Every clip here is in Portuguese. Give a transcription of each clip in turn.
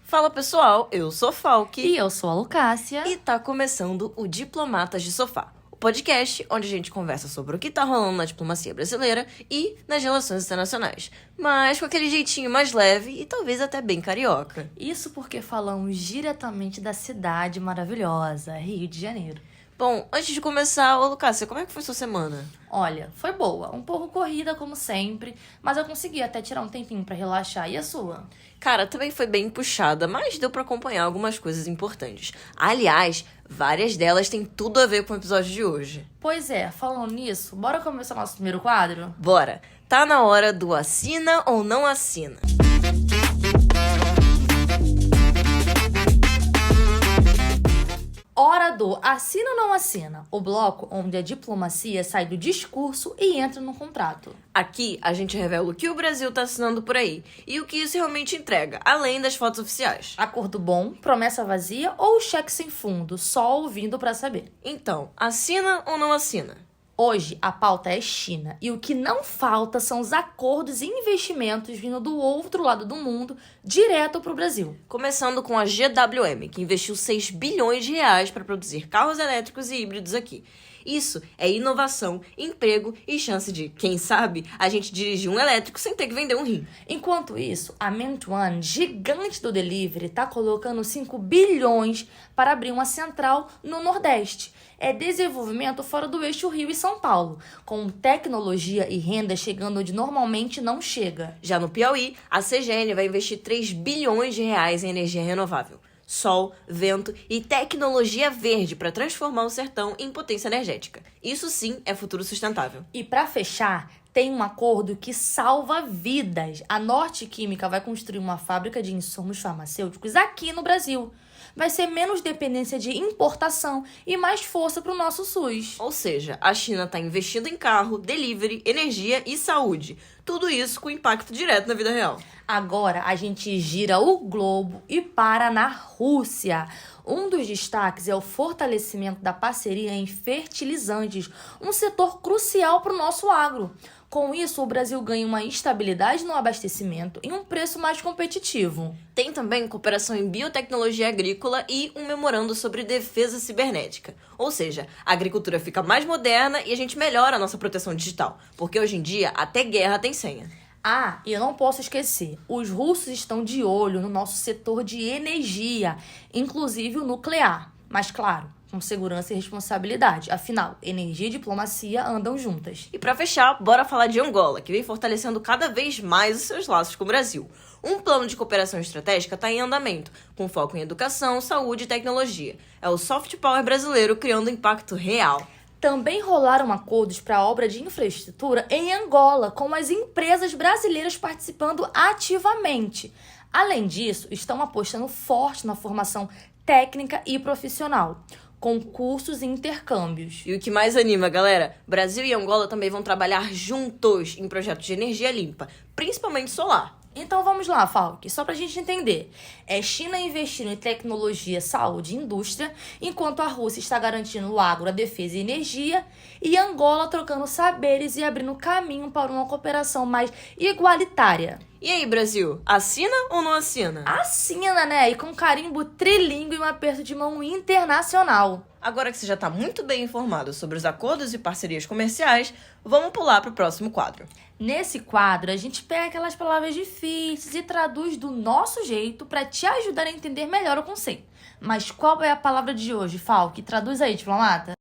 Fala pessoal, eu sou Falk E eu sou a Lucácia. e tá começando o Diplomatas de Sofá, o podcast onde a gente conversa sobre o que tá rolando na diplomacia brasileira e nas relações internacionais, mas com aquele jeitinho mais leve e talvez até bem carioca. Isso porque falamos diretamente da cidade maravilhosa, Rio de Janeiro. Bom, antes de começar, ô Lucácia, como é que foi sua semana? Olha, foi boa, um pouco corrida como sempre, mas eu consegui até tirar um tempinho pra relaxar. E a sua? Cara, também foi bem puxada, mas deu pra acompanhar algumas coisas importantes. Aliás, várias delas têm tudo a ver com o episódio de hoje. Pois é, falando nisso, bora começar nosso primeiro quadro? Bora! Tá na hora do assina ou não assina. Hora do Assina ou Não Assina, o bloco onde a diplomacia sai do discurso e entra no contrato. Aqui a gente revela o que o Brasil tá assinando por aí e o que isso realmente entrega, além das fotos oficiais. Acordo bom, promessa vazia ou cheque sem fundo, só ouvindo pra saber. Então, assina ou não assina? Hoje, a pauta é China, e o que não falta são os acordos e investimentos vindo do outro lado do mundo, direto para o Brasil. Começando com a GWM, que investiu 6 bilhões de reais para produzir carros elétricos e híbridos aqui. Isso é inovação, emprego e chance de, quem sabe, a gente dirigir um elétrico sem ter que vender um rim. Enquanto isso, a Meituan, gigante do delivery, está colocando 5 bilhões para abrir uma central no Nordeste. É desenvolvimento fora do eixo Rio e São Paulo, com tecnologia e renda chegando onde normalmente não chega. Já no Piauí, a CGN vai investir 3 bilhões de reais em energia renovável. Sol, vento e tecnologia verde para transformar o sertão em potência energética. Isso sim é futuro sustentável. E para fechar, tem um acordo que salva vidas. A Norte Química vai construir uma fábrica de insumos farmacêuticos aqui no Brasil. Vai ser menos dependência de importação e mais força para o nosso SUS. Ou seja, a China está investindo em carro, delivery, energia e saúde. Tudo isso com impacto direto na vida real. Agora a gente gira o globo e para na Rússia. Um dos destaques é o fortalecimento da parceria em fertilizantes, um setor crucial para o nosso agro. Com isso, o Brasil ganha uma estabilidade no abastecimento e um preço mais competitivo. Tem também cooperação em biotecnologia agrícola e um memorando sobre defesa cibernética. Ou seja, a agricultura fica mais moderna e a gente melhora a nossa proteção digital, porque hoje em dia até guerra tem senha. Ah, e eu não posso esquecer, os russos estão de olho no nosso setor de energia, inclusive o nuclear. Mas claro, com segurança e responsabilidade. Afinal, energia e diplomacia andam juntas. E para fechar, bora falar de Angola, que vem fortalecendo cada vez mais os seus laços com o Brasil. Um plano de cooperação estratégica está em andamento, com foco em educação, saúde e tecnologia. É o soft power brasileiro criando impacto real. Também rolaram acordos para a obra de infraestrutura em Angola, com as empresas brasileiras participando ativamente. Além disso, estão apostando forte na formação técnica e profissional, com cursos e intercâmbios. E o que mais anima, galera? Brasil e Angola também vão trabalhar juntos em projetos de energia limpa, principalmente solar. Então vamos lá, Falk, só pra gente entender. É China investindo em tecnologia, saúde e indústria, enquanto a Rússia está garantindo o agro, a defesa e energia, e Angola trocando saberes e abrindo caminho para uma cooperação mais igualitária. E aí, Brasil, assina ou não assina? Assina, né? E com carimbo trilingue e um aperto de mão internacional. Agora que você já está muito bem informado sobre os acordos e parcerias comerciais, vamos pular para o próximo quadro. Nesse quadro, a gente pega aquelas palavras difíceis e traduz do nosso jeito para te ajudar a entender melhor o conceito. Mas qual é a palavra de hoje, Falk? Traduz aí, diplomata.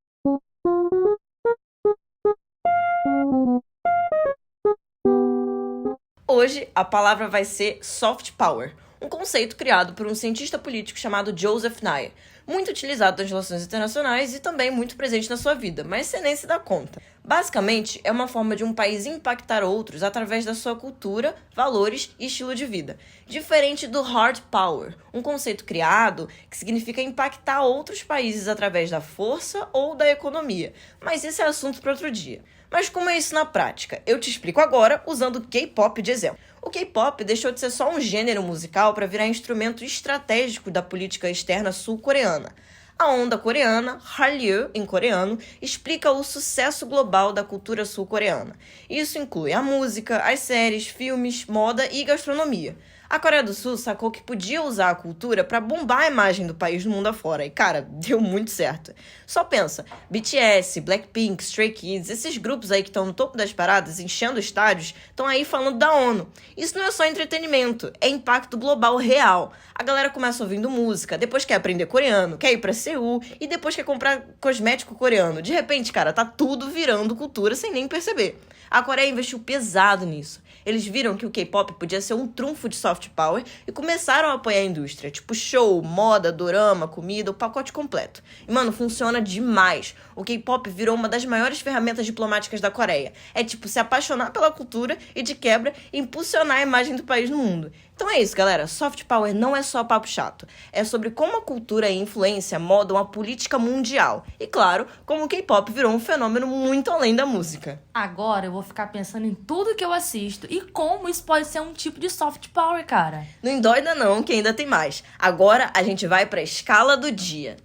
Hoje, a palavra vai ser soft power, um conceito criado por um cientista político chamado Joseph Nye, muito utilizado nas relações internacionais e também muito presente na sua vida, mas você nem se dá conta. Basicamente, é uma forma de um país impactar outros através da sua cultura, valores e estilo de vida. Diferente do hard power, um conceito criado que significa impactar outros países através da força ou da economia. Mas esse é assunto para outro dia. Mas como é isso na prática? Eu te explico agora usando o K-pop de exemplo. O K-pop deixou de ser só um gênero musical para virar instrumento estratégico da política externa sul-coreana. A onda coreana, Hallyu em coreano, explica o sucesso global da cultura sul-coreana. Isso inclui a música, as séries, filmes, moda e gastronomia. A Coreia do Sul sacou que podia usar a cultura para bombar a imagem do país no mundo afora. E, cara, deu muito certo. Só pensa, BTS, Blackpink, Stray Kids, esses grupos aí que estão no topo das paradas, enchendo estádios, estão aí falando da ONU. Isso não é só entretenimento, é impacto global real. A galera começa ouvindo música, depois quer aprender coreano, quer ir pra Seul e depois quer comprar cosmético coreano. De repente, cara, tá tudo virando cultura sem nem perceber. A Coreia investiu pesado nisso. Eles viram que o K-pop podia ser um trunfo de soft power e começaram a apoiar a indústria, tipo show, moda, dorama, comida, o pacote completo. E, mano, funciona demais. O K-pop virou uma das maiores ferramentas diplomáticas da Coreia. É tipo se apaixonar pela cultura e, de quebra, impulsionar a imagem do país no mundo. Então é isso, galera. Soft power não é só papo chato. É sobre como a cultura e a influência modam a política mundial. E, claro, como o K-pop virou um fenômeno muito além da música. Agora eu vou ficar pensando em tudo que eu assisto e como isso pode ser um tipo de soft power, cara. Não endoida não, que ainda tem mais. Agora a gente vai pra escala do dia.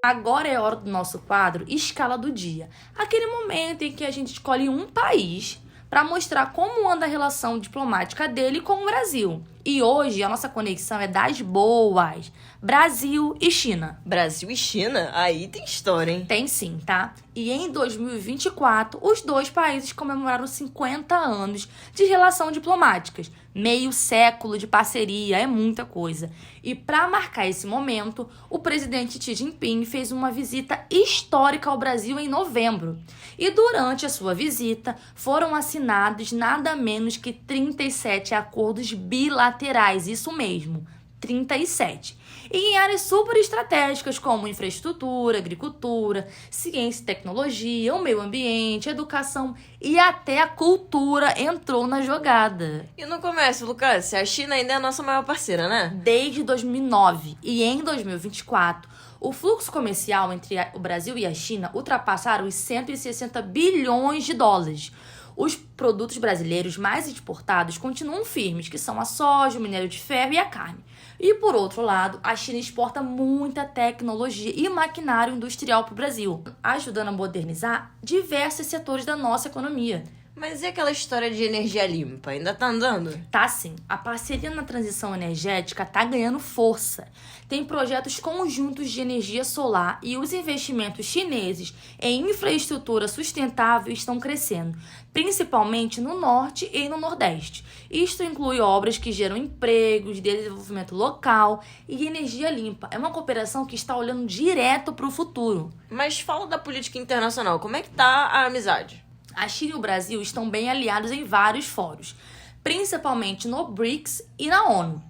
Agora é a hora do nosso quadro Escala do Dia. Aquele momento em que a gente escolhe um país para mostrar como anda a relação diplomática dele com o Brasil. E hoje a nossa conexão é das boas. Brasil e China. Brasil e China? Aí tem história, hein? Tem sim, tá? E em 2024, os dois países comemoraram 50 anos de relação diplomáticas. Meio século de parceria, é muita coisa. E para marcar esse momento, o presidente Xi Jinping fez uma visita histórica ao Brasil em novembro. E durante a sua visita, foram assinados nada menos que 37 acordos bilaterais, isso mesmo, 37. E em áreas super estratégicas como infraestrutura, agricultura, ciência e tecnologia, o meio ambiente, educação e até a cultura entrou na jogada. E no comércio, Lucas, a China ainda é a nossa maior parceira, né? Desde 2009 e em 2024, o fluxo comercial entre o Brasil e a China ultrapassaram os 160 bilhões de dólares. Os produtos brasileiros mais exportados continuam firmes, que são a soja, o minério de ferro e a carne. E, por outro lado, a China exporta muita tecnologia e maquinário industrial para o Brasil, ajudando a modernizar diversos setores da nossa economia. Mas e aquela história de energia limpa? Ainda tá andando? Tá sim. A parceria na transição energética tá ganhando força. Tem projetos conjuntos de energia solar e os investimentos chineses em infraestrutura sustentável estão crescendo, principalmente no norte e no nordeste. Isto inclui obras que geram empregos, desenvolvimento local e energia limpa. É uma cooperação que está olhando direto para o futuro. Mas fala da política internacional. Como é que tá a amizade? A China e o Brasil estão bem aliados em vários fóruns, principalmente no BRICS e na ONU.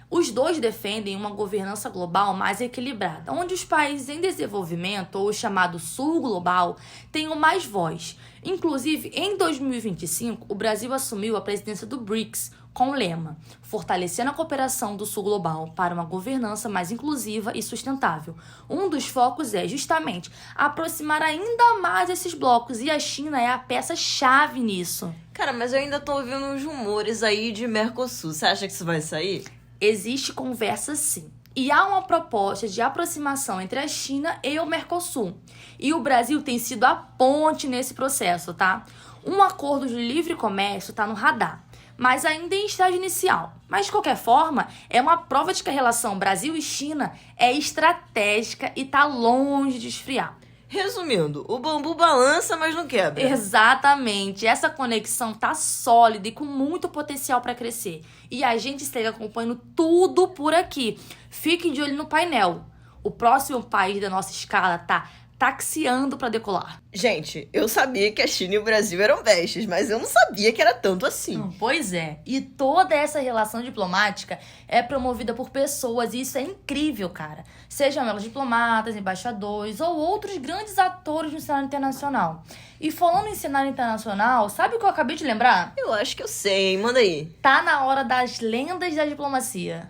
Os dois defendem uma governança global mais equilibrada, onde os países em desenvolvimento, ou o chamado Sul Global, tenham mais voz. Inclusive, em 2025, o Brasil assumiu a presidência do BRICS, com o lema Fortalecendo a cooperação do Sul Global para uma governança mais inclusiva e sustentável. Um dos focos é justamente aproximar ainda mais esses blocos e a China é a peça-chave nisso. Cara, mas eu ainda tô ouvindo uns rumores aí de Mercosul. Você acha que isso vai sair? Existe conversa sim. E há uma proposta de aproximação entre a China e o Mercosul. E o Brasil tem sido a ponte nesse processo, tá? Um acordo de livre comércio está no radar, mas ainda em estágio inicial. Mas, de qualquer forma, é uma prova de que a relação Brasil e China é estratégica e está longe de esfriar. Resumindo, o bambu balança, mas não quebra. Exatamente. Essa conexão tá sólida e com muito potencial para crescer. E a gente segue acompanhando tudo por aqui. Fique de olho no painel. O próximo país da nossa escala tá taxiando para decolar. Gente, eu sabia que a China e o Brasil eram bestes, mas eu não sabia que era tanto assim. Pois é. E toda essa relação diplomática é promovida por pessoas e isso é incrível, cara. Sejam elas diplomatas, embaixadores ou outros grandes atores no cenário internacional. E falando em cenário internacional, sabe o que eu acabei de lembrar? Eu acho que eu sei, hein? Manda aí. Tá na hora das lendas da diplomacia.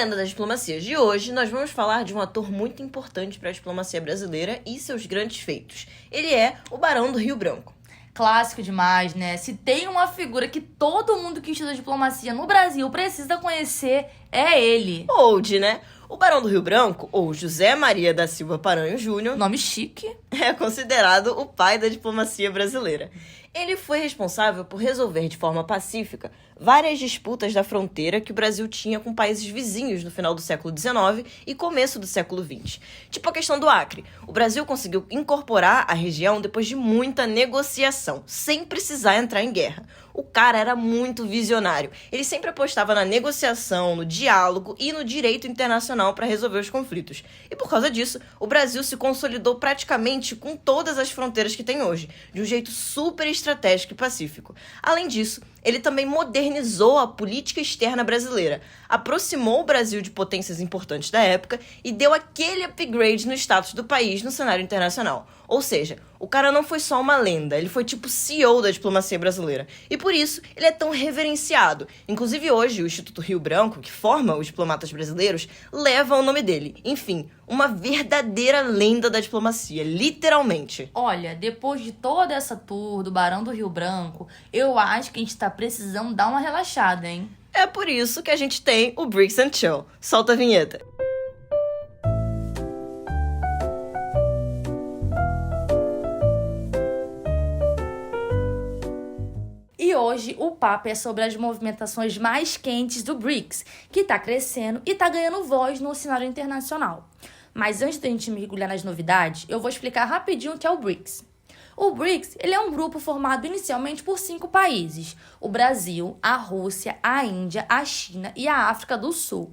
Lenda das Diplomacias de hoje, nós vamos falar de um ator muito importante para a diplomacia brasileira e seus grandes feitos. Ele é o Barão do Rio Branco. Clássico demais, né? Se tem uma figura que todo mundo que estuda diplomacia no Brasil precisa conhecer, é ele. Old, né? O Barão do Rio Branco, ou José Maria da Silva Paranhos Júnior, Nome chique. é considerado o pai da diplomacia brasileira. Ele foi responsável por resolver de forma pacífica várias disputas da fronteira que o Brasil tinha com países vizinhos no final do século XIX e começo do século XX. Tipo a questão do Acre. O Brasil conseguiu incorporar a região depois de muita negociação, sem precisar entrar em guerra. O cara era muito visionário. Ele sempre apostava na negociação, no diálogo e no direito internacional para resolver os conflitos. E por causa disso, o Brasil se consolidou praticamente com todas as fronteiras que tem hoje, de um jeito super estratégico e pacífico. Além disso, ele também modernizou a política externa brasileira, aproximou o Brasil de potências importantes da época e deu aquele upgrade no status do país no cenário internacional. Ou seja, o cara não foi só uma lenda, ele foi tipo CEO da diplomacia brasileira. E por isso, ele é tão reverenciado. Inclusive hoje, o Instituto Rio Branco, que forma os diplomatas brasileiros, leva o nome dele. Enfim, uma verdadeira lenda da diplomacia, literalmente. Olha, depois de toda essa tour do Barão do Rio Branco, eu acho que a gente tá precisando dar uma relaxada, hein? É por isso que a gente tem o Bricks and Chill. Solta a vinheta. E hoje o papo é sobre as movimentações mais quentes do BRICS, que tá crescendo e tá ganhando voz no cenário internacional. Mas antes da gente mergulhar nas novidades, eu vou explicar rapidinho o que é o BRICS. O BRICS ele é um grupo formado inicialmente por 5 países: o Brasil, a Rússia, a Índia, a China e a África do Sul.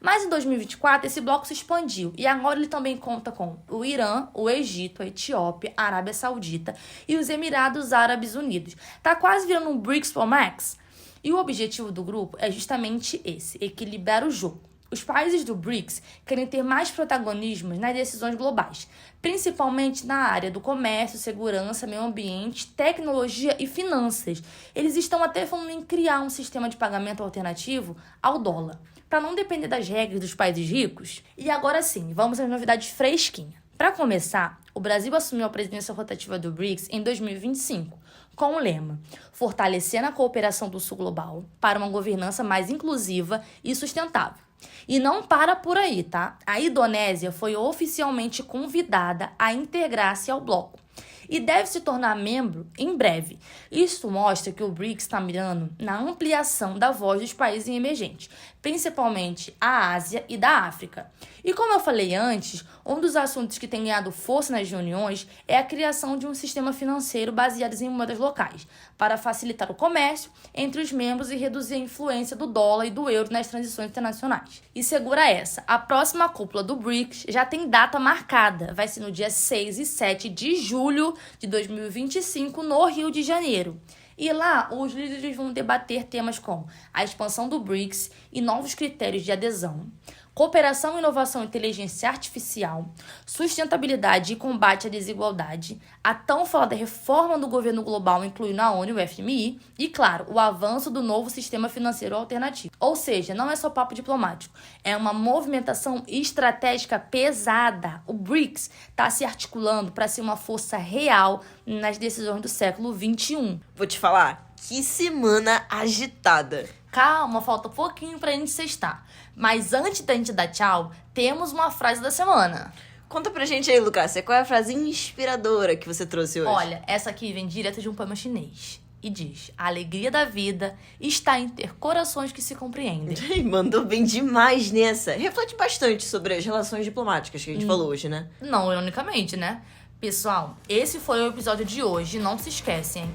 Mas em 2024 esse bloco se expandiu e agora ele também conta com o Irã, o Egito, a Etiópia, a Arábia Saudita e os Emirados Árabes Unidos. Tá quase virando um BRICS for Max. E o objetivo do grupo é justamente esse: equilibrar o jogo. Os países do BRICS querem ter mais protagonismo nas decisões globais, principalmente na área do comércio, segurança, meio ambiente, tecnologia e finanças. Eles estão até falando em criar um sistema de pagamento alternativo ao dólar, para não depender das regras dos países ricos. E agora sim, vamos às novidades fresquinhas. Para começar, o Brasil assumiu a presidência rotativa do BRICS em 2025, com o lema "Fortalecendo a cooperação do Sul Global para uma governança mais inclusiva e sustentável". E não para por aí, tá? A Indonésia foi oficialmente convidada a integrar-se ao bloco e deve se tornar membro em breve. Isso mostra que o BRICS está mirando na ampliação da voz dos países emergentes, principalmente a Ásia e da África. E como eu falei antes, um dos assuntos que tem ganhado força nas reuniões é a criação de um sistema financeiro baseado em moedas locais, para facilitar o comércio entre os membros e reduzir a influência do dólar e do euro nas transições internacionais. E segura essa, a próxima cúpula do BRICS já tem data marcada, vai ser no dia 6 e 7 de julho de 2025 no Rio de Janeiro. E lá, os líderes vão debater temas como a expansão do BRICS e novos critérios de adesão, cooperação, inovação e inteligência artificial, sustentabilidade e combate à desigualdade, a tão falada reforma do governo global, incluindo a ONU e o FMI, e, claro, o avanço do novo sistema financeiro alternativo. Ou seja, não é só papo diplomático, é uma movimentação estratégica pesada. O BRICS está se articulando para ser uma força real nas decisões do século XXI. Vou te falar, que semana agitada. Calma, falta pouquinho pra gente sextar. Mas antes da gente dar tchau, temos uma frase da semana. Conta pra gente aí, Lucácia, qual é a frase inspiradora que você trouxe hoje? Olha, essa aqui vem direto de um poema chinês. E diz: a alegria da vida está em ter corações que se compreendem. Mandou bem demais nessa. Reflete bastante sobre as relações diplomáticas que a gente falou hoje, né? Não, ironicamente, né? Pessoal, esse foi o episódio de hoje. Não se esquecem, hein?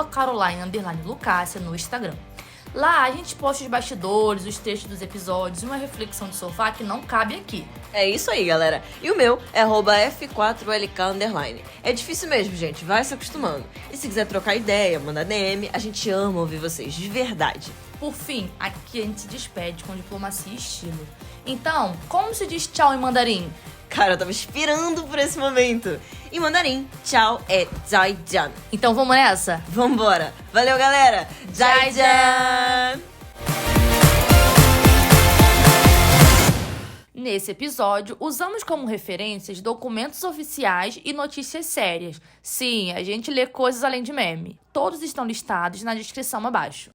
@Caroline_Lucácia no Instagram. Lá a gente posta os bastidores, os textos dos episódios e uma reflexão de sofá que não cabe aqui. É isso aí, galera. E o meu é @F4LK_. É difícil mesmo, gente. Vai se acostumando. E se quiser trocar ideia, mandar DM, a gente ama ouvir vocês, de verdade. Por fim, aqui a gente se despede com diplomacia e estilo. Então, como se diz tchau em mandarim? Cara, eu tava esperando por esse momento. Em mandarim, tchau é zaijian. Então vamos nessa? Vambora. Valeu, galera. Zaijian! Nesse episódio, usamos como referências documentos oficiais e notícias sérias. Sim, a gente lê coisas além de meme. Todos estão listados na descrição abaixo.